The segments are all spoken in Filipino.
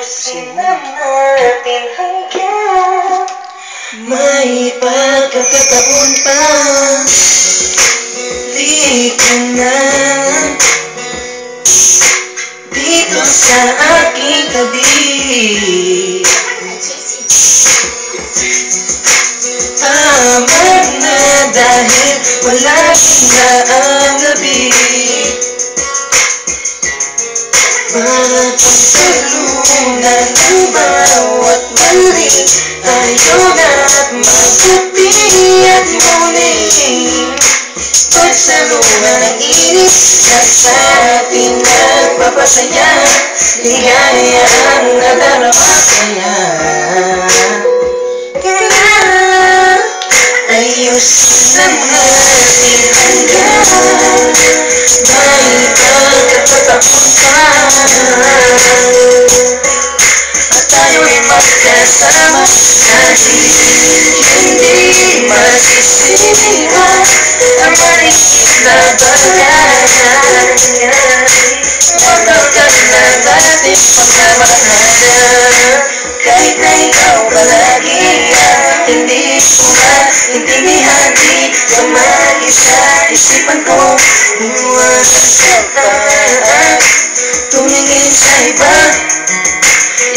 ayusin na natin hanggang may pagkakataon pa. Di ka na dito sa aking tabi. Tama na dahil wala na ang gabi. Mapagsalunan ang bawat mali. Tayo na't mabuti at muling pagsalunan ang init na sa ating nagpapasaya. Ligaya ang nadarama kaya ayusin ang ating hanggang may pagkakataon pa. At tayo'y magkasama dahil hindi masisira ang maliit na bagay. Matagal na natin pagmamahalan, kahit na ikaw palagi ang hindi ko maintindihan. Di ka mag-isa, isipan ko iwanan ka pa at tumingin sa iba.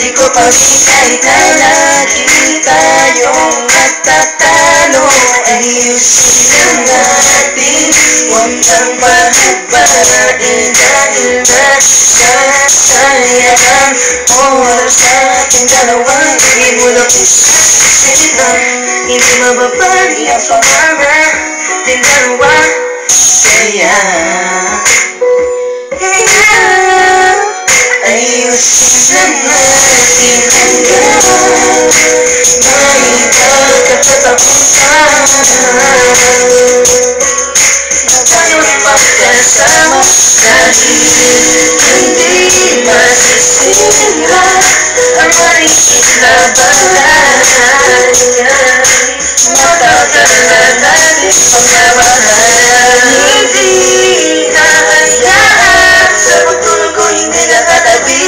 Di ko pa rin kahit na lagi tayong nagtatalo. Ayusin ang ating huwag kang pahabain dahil nasasayang ang oras ating dalawa. Hindi mo lang isasin ang hindi mababali ang pangarap ating dalawa. Kaya ayusin ang ating hanggang may pagkakataon pa. Tayo'y magkasama dahil hindi masisira ang maliit na bagay. Matagal na natin pagmamahalan, hindi hahayaan sa pagtulog ko hindi nakatabi.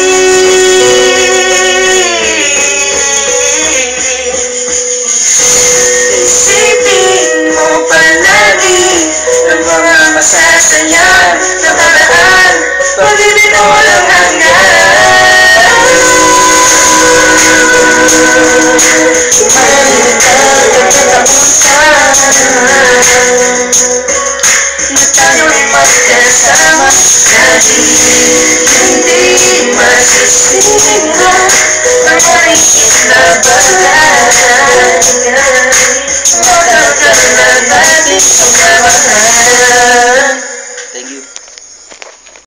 Isipin mo palagi ang mga masasaya na paraan, pag-ibig na walang hanggan. May pagkakataon pa na tayo'y magkasama dahil hindi masisira ang maliit